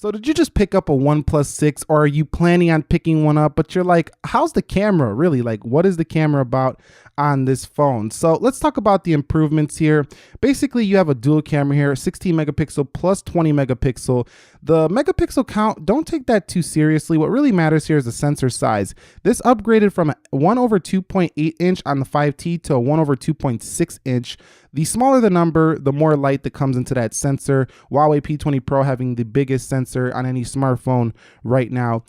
So did you just pick up a OnePlus 6, or are you planning on picking one up, but you're like, how's the camera really? Like, what is the camera about on this phone? So let's talk about the improvements here. Basically, you have a dual camera here, 16 megapixel plus 20 megapixel. The megapixel count, don't take that too seriously. What really matters here is the sensor size. This upgraded from a 1/2.8 inch on the 5T to a 1/2.6 inch. The smaller the number, the more light that comes into that sensor. Huawei P20 Pro having the biggest sensor on any smartphone right now.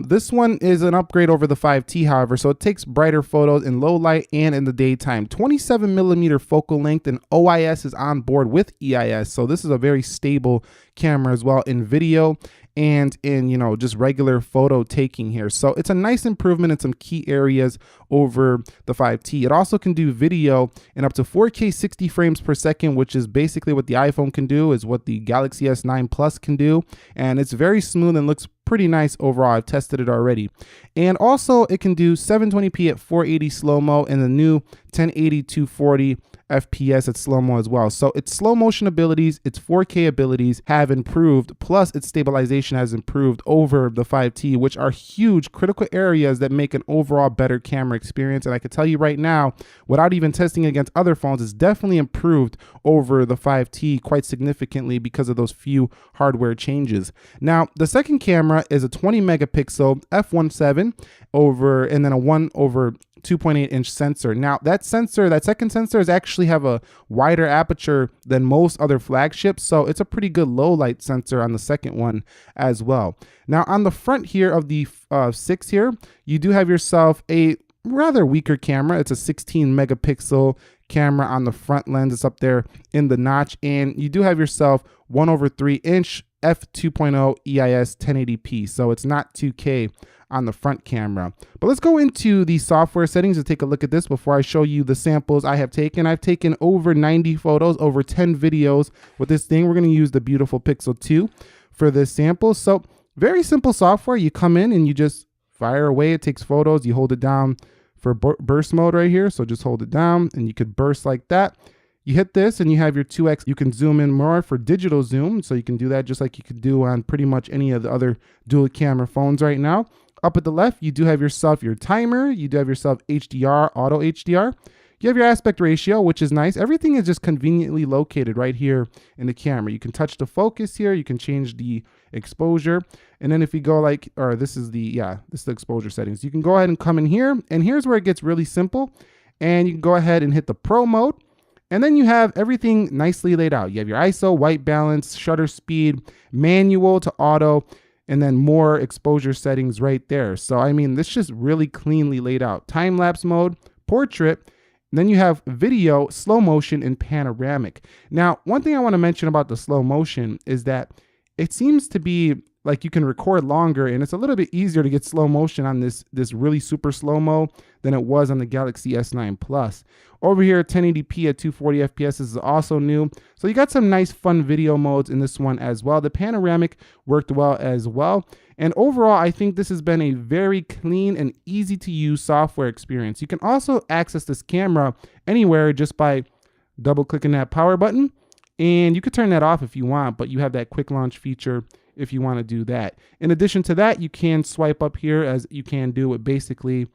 This one is an upgrade over the 5T, however, so it takes brighter photos in low light and in the daytime. 27mm focal length, and OIS is on board with EIS, so this is a very stable camera as well in video and in, you know, just regular photo taking here. So it's a nice improvement in some key areas over the 5T. It also can do video in up to 4K 60 frames per second, which is basically what the iPhone can do, is what the Galaxy S9 Plus can do. And it's very smooth and looks pretty nice overall. I've tested it already. And also it can do 720p at 480 slow-mo and the new 1080 240 FPS at slow-mo as well. So its slow motion abilities, its 4K abilities have improved, plus its stabilization has improved over the 5T, which are huge critical areas that make an overall better camera experience. And I can tell you right now, without even testing against other phones, it's definitely improved over the 5T quite significantly because of those few hardware changes. Now, the second camera is a 20 megapixel f1.7 over, and then a 1/2.8 inch sensor. Now that second sensor is actually have a wider aperture than most other flagships, so it's a pretty good low light sensor on the second one as well. Now on the front here of the 6 here, you do have yourself a rather weaker camera. It's a 16 megapixel camera on the front lens. It's up there in the notch, and you do have yourself 1/3 inch f2.0 EIS 1080p, so it's not 2K on the front camera. But let's go into the software settings and take a look at this before I show you the samples I have taken. I've taken over 90 photos, over 10 videos with this thing. We're going to use the beautiful Pixel 2 for this sample. So very simple software. You come in and you just fire away. It takes photos. You hold it down for burst mode right here. So just hold it down and you could burst like that. You hit this and you have your 2x. You can zoom in more for digital zoom. So you can do that just like you could do on pretty much any of the other dual camera phones right now. Up at the left, you do have yourself your timer. You do have yourself HDR, auto HDR. You have your aspect ratio, which is nice. Everything is just conveniently located right here in the camera. You can touch the focus here. You can change the exposure. And then if you go like, or this is the exposure settings. You can go ahead and come in here. And here's where it gets really simple. And you can go ahead and hit the Pro mode. And then you have everything nicely laid out. You have your ISO, white balance, shutter speed, manual to auto, and then more exposure settings right there. So, I mean, this just really cleanly laid out. Time-lapse mode, portrait, and then you have video, slow motion, and panoramic. Now, one thing I want to mention about the slow motion is that it seems to be like you can record longer, and it's a little bit easier to get slow motion on this really super slow-mo than it was on the Galaxy S9 Plus. Over here, 1080p at 240 FPS is also new. So you got some nice fun video modes in this one as well. The panoramic worked well as well. And overall, I think this has been a very clean and easy to use software experience. You can also access this camera anywhere just by double clicking that power button. And you could turn that off if you want, but you have that quick launch feature if you want to do that. In addition to that, you can swipe up here as you can do with basically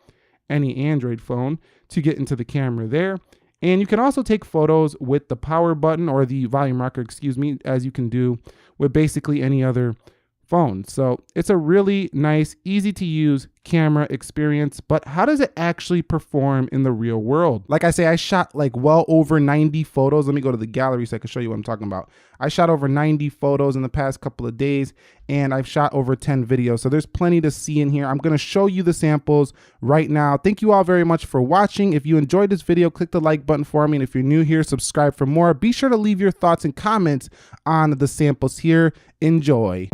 any Android phone to get into the camera there. And you can also take photos with the power button or the volume rocker, excuse me, as you can do with basically any other phone. So it's a really nice, easy to use camera experience, but how does it actually perform in the real world? Like I say, I shot like well over 90 photos. Let me go to the gallery so I can show you what I'm talking about. I shot over 90 photos in the past couple of days, and I've shot over 10 videos. So there's plenty to see in here. I'm going to show you the samples right now. Thank you all very much for watching. If you enjoyed this video, click the like button for me. And if you're new here, subscribe for more. Be sure to leave your thoughts and comments on the samples here. Enjoy.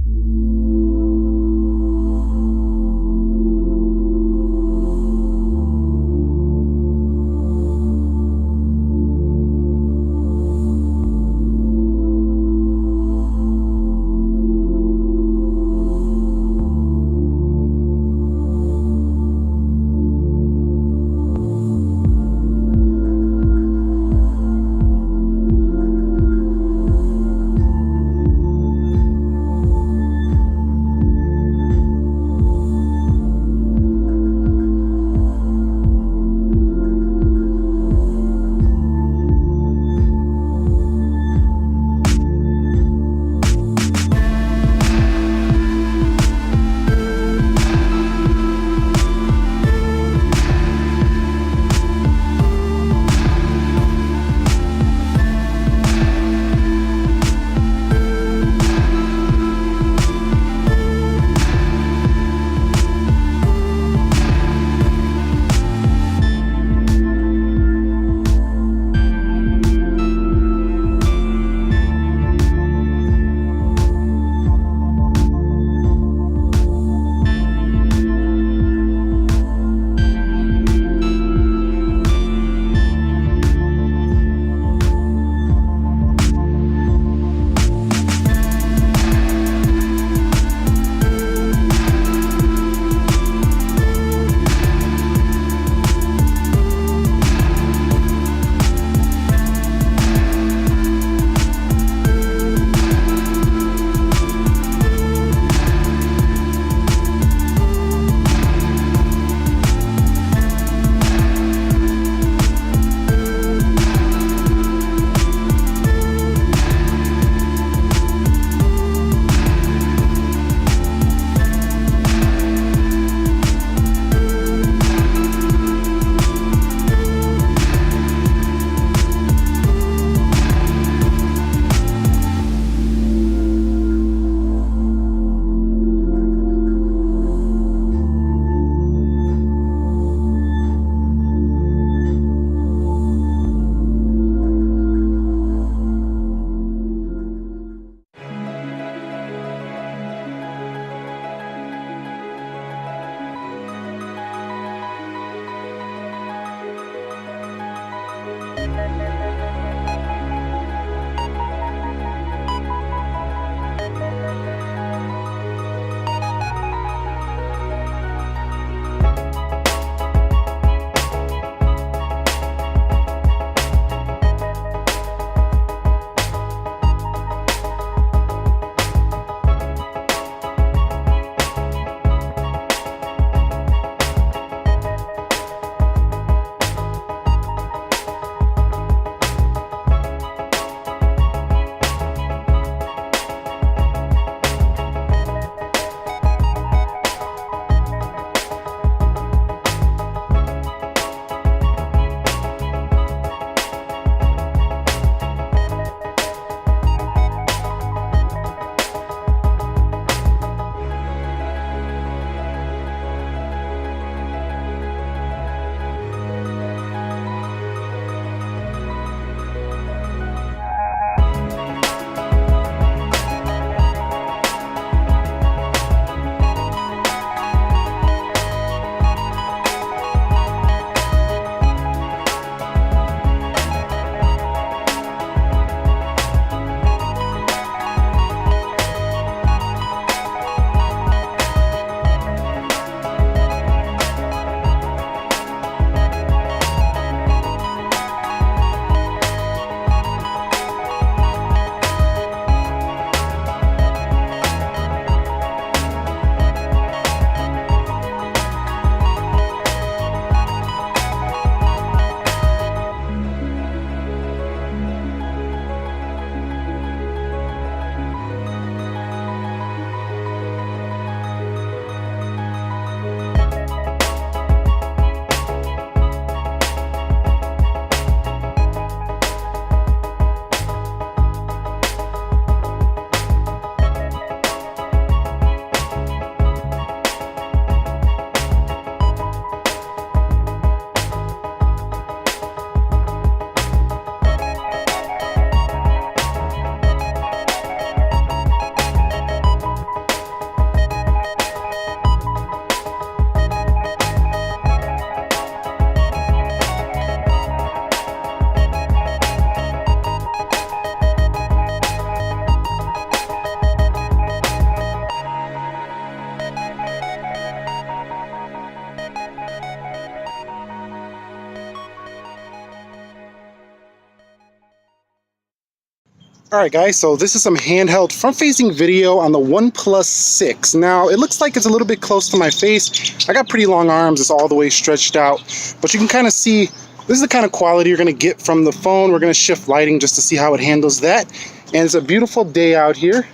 Alright guys, so this is some handheld front-facing video on the OnePlus 6. Now, it looks like it's a little bit close to my face. I got pretty long arms, it's all the way stretched out. But you can kind of see, this is the kind of quality you're going to get from the phone. We're going to shift lighting just to see how it handles that. And it's a beautiful day out here.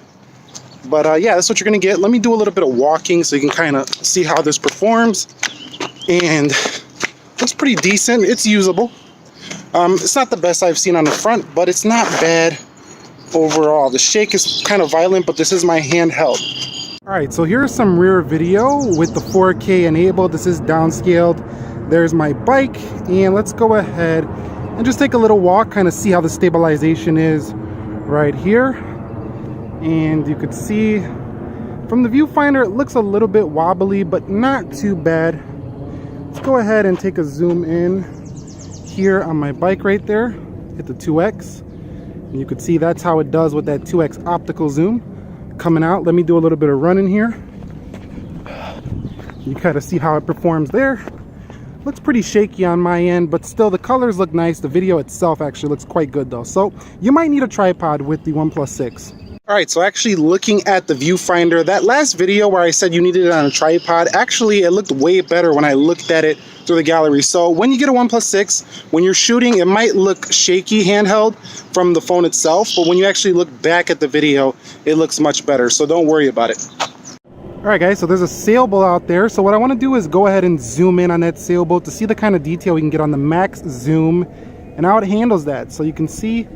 But yeah, that's what you're going to get. Let me do a little bit of walking so you can kind of see how this performs. And looks pretty decent. It's usable. It's not the best I've seen on the front, but it's not bad overall. The shake is kind of violent, but this is my handheld. All right, so here's some rear video with the 4K enabled. This is downscaled. There's my bike, and let's go ahead and just take a little walk, kind of see how the stabilization is right here. And you could see from the viewfinder, it looks a little bit wobbly, but not too bad. Let's go ahead and take a zoom in here on my bike right there. Hit the 2x. And you can see that's how it does with that 2x optical zoom coming out. Let me do a little bit of running here. You kind of see how it performs there. Looks pretty shaky on my end, but still the colors look nice. The video itself actually looks quite good though. So you might need a tripod with the OnePlus 6. All right, so actually looking at the viewfinder, that last video where I said you needed it on a tripod, actually it looked way better when I looked at it through the gallery. So when you get a OnePlus 6, when you're shooting, it might look shaky handheld from the phone itself, but when you actually look back at the video, it looks much better. So don't worry about it. All right, guys, so there's a sailboat out there. So what I want to do is go ahead and zoom in on that sailboat to see the kind of detail we can get on the max zoom and how it handles that. So you can see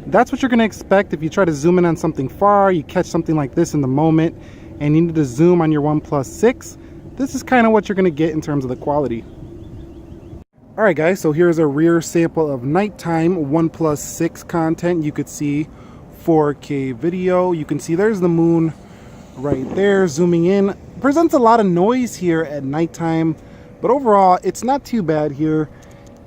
that's what you're going to expect if you try to zoom in on something far, you catch something like this in the moment, and you need to zoom on your OnePlus 6. This is kind of what you're going to get in terms of the quality. All right, guys, so here's a rear sample of nighttime OnePlus 6 content. You could see 4K video. You can see there's the moon right there zooming in. Presents a lot of noise here at nighttime, but overall, it's not too bad here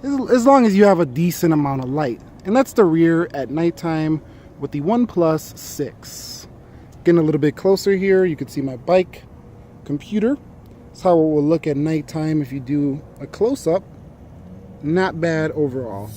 as long as you have a decent amount of light. And that's the rear at nighttime with the OnePlus 6. Getting a little bit closer here, you can see my bike, computer. That's how it will look at nighttime if you do a close-up. Not bad overall.